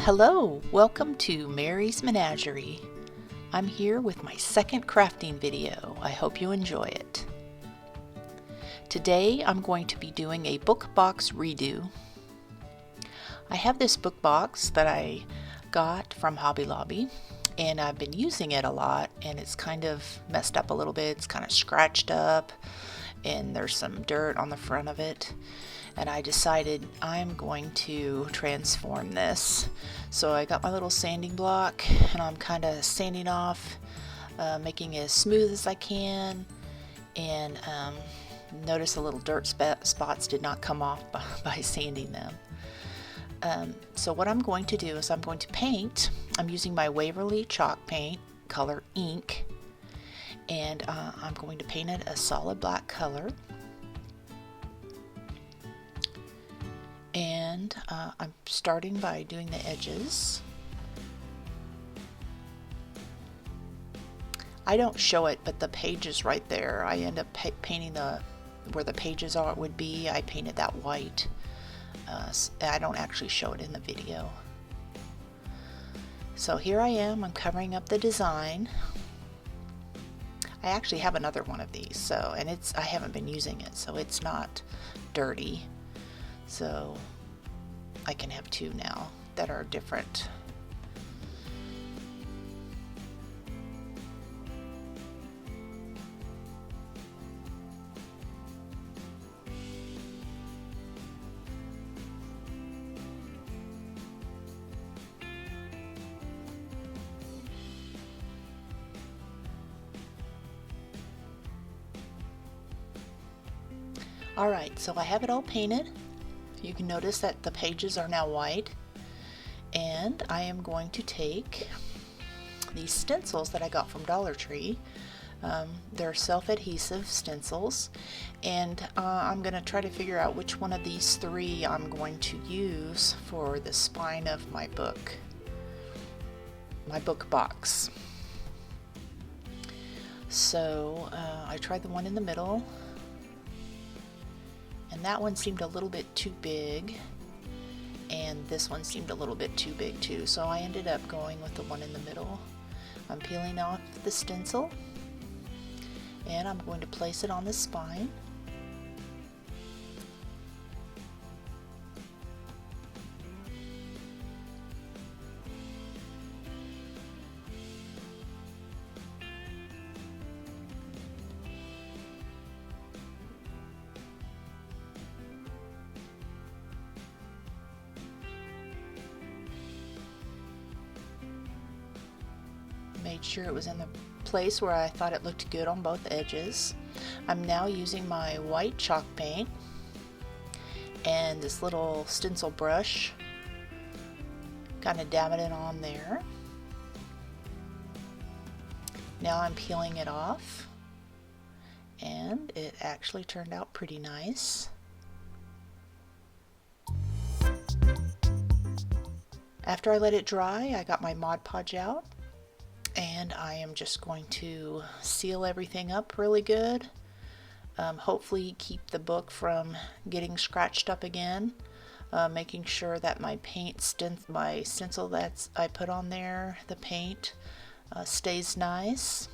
Hello, welcome to Mary's Menagerie. I'm here with my second crafting video. I hope you enjoy it. Today I'm going to be doing a book box redo. I have this book box that I got from Hobby Lobby and I've been using it a lot, and it's kind of messed up a little bit. It's kind of scratched up and there's some dirt on the front of it. And I decided I'm going to transform this. So I got my little sanding block and I'm kind of sanding off, making it as smooth as I can. And notice the little dirt spots did not come off by sanding them. So what I'm going to do is I'm going to paint. I'm using my Waverly chalk paint, color ink. And I'm going to paint it a solid black color. And I'm starting by doing the edges. I don't show it, but the pages right there, I end up painting where the pages would be. I painted that white. I don't actually show it in the video. So here I am. I'm covering up the design. I actually have another one of these, and I haven't been using it, so it's not dirty. So I can have two now that are different. Alright, so I have it all painted. You can notice that the pages are now white, and I am going to take these stencils that I got from Dollar Tree. They're self-adhesive stencils, and I'm going to try to figure out which one of these three I'm going to use for the spine of my book box. So I tried the one in the middle, and that one seemed a little bit too big, and this one seemed a little bit too big too, so I ended up going with the one in the middle. I'm peeling off the stencil and I'm going to place it on the spine. Made sure it was in the place where I thought it looked good on both edges. I'm now using my white chalk paint and this little stencil brush, kind of dabbing it on there. Now I'm peeling it off, and it actually turned out pretty nice. After I let it dry, I got my Mod Podge out, and I am just going to seal everything up really good. Hopefully keep the book from getting scratched up again. Making sure that my my stencil that I put on there, the paint, stays nice.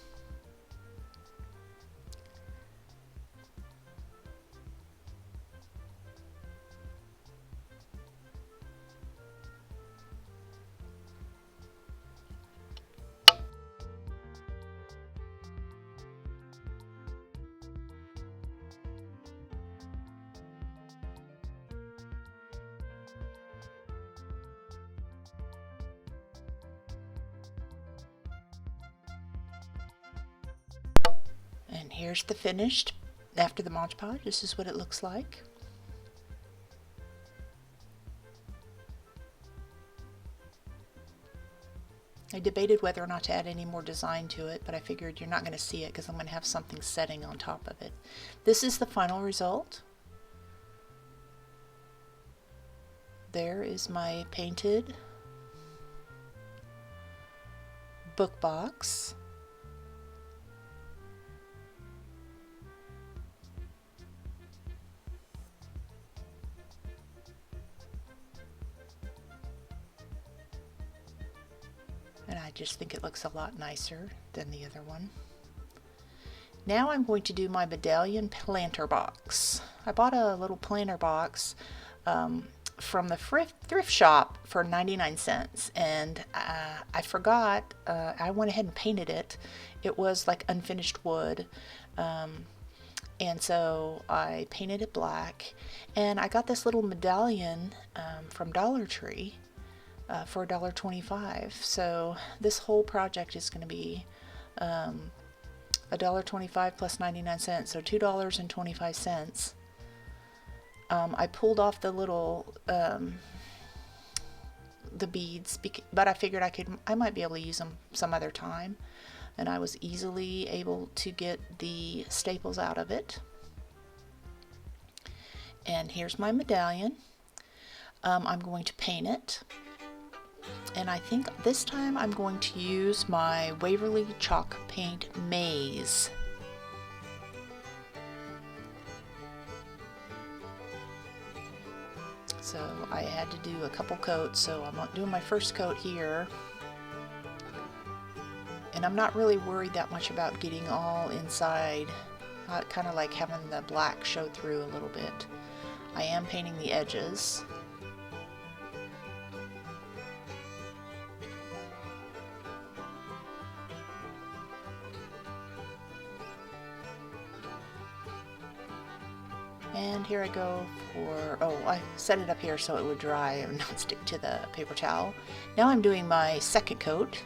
And here's the finished after the Mod Podge. This is what it looks like. I debated whether or not to add any more design to it, but I figured you're not going to see it because I'm going to have something setting on top of it. This is the final result. There is my painted book box. and I just think it looks a lot nicer than the other one. Now I'm going to do my Medallion planter box. I bought a little planter box from the thrift shop for 99 cents, and I forgot, I went ahead and painted it. It was like unfinished wood, and so I painted it black, and I got this little medallion from Dollar Tree for $1.25. So this whole project is going to be $1.25 plus 99 cents, so $2.25. I pulled off the little the beads, but I figured I might be able to use them some other time, and I was easily able to get the staples out of it. And here's my medallion. I'm going to paint it, and I think this time I'm going to use my Waverly Chalk Paint Maze. So I had to do a couple coats, so I'm doing my first coat here. And I'm not really worried that much about getting all inside. I kind of like having the black show through a little bit. I am painting the edges. And here I go for, oh, I set it up here so it would dry and not stick to the paper towel. Now I'm doing my second coat.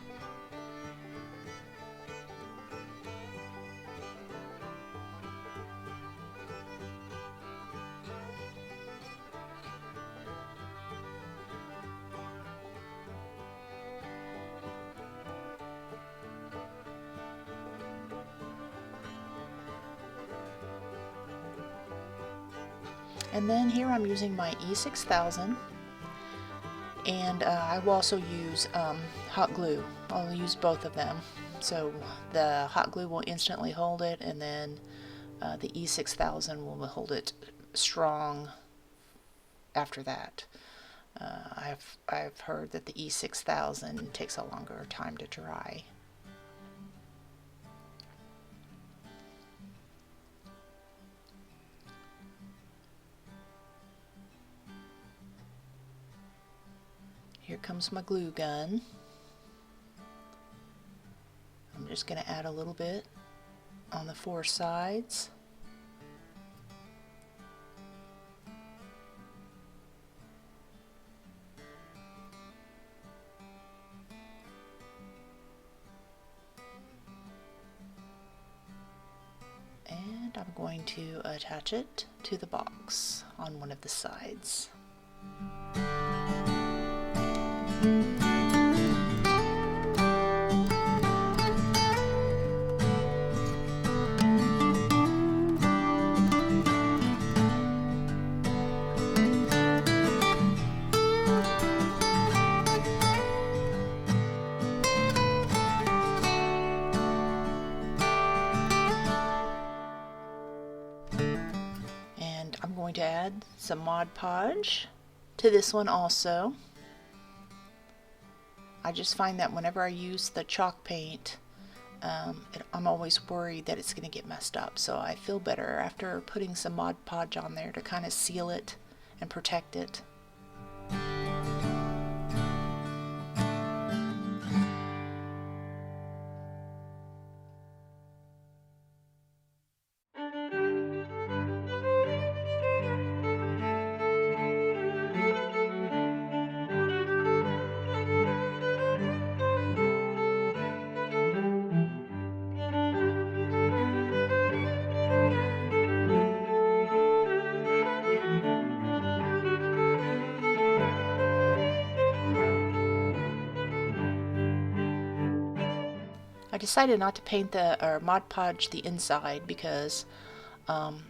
And then here I'm using my E6000, and I will also use hot glue. I'll use both of them. So the hot glue will instantly hold it, and then the E6000 will hold it strong after that. I've heard that the E6000 takes a longer time to dry. Here comes my glue gun. I'm just going to add a little bit on the four sides. And I'm going to attach it to the box on one of the sides. And I'm going to add some Mod Podge to this one also. I just find that whenever I use the chalk paint, I'm always worried that it's going to get messed up. So I feel better after putting some Mod Podge on there to kind of seal it and protect it. I decided not to paint or Mod Podge the inside because I'm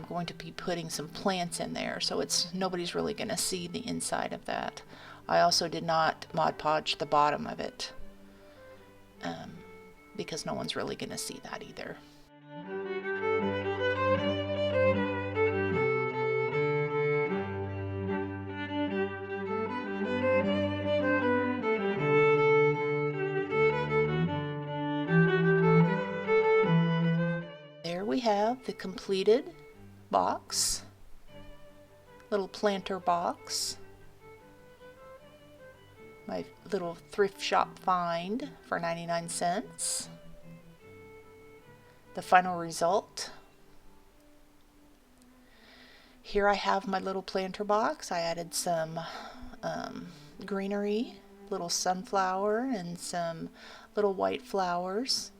going to be putting some plants in there, so nobody's really going to see the inside of that. I also did not Mod Podge the bottom of it because no one's really going to see that either. have the completed box, little planter box, my little thrift shop find for 99 cents, the final result. Here I have my little planter box. I added some greenery, little sunflower and some little white flowers.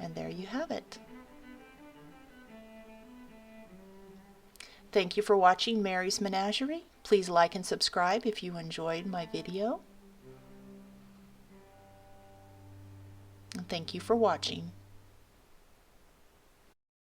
And there you have it. Thank you for watching Mary's Menagerie. Please like and subscribe if you enjoyed my video. And thank you for watching.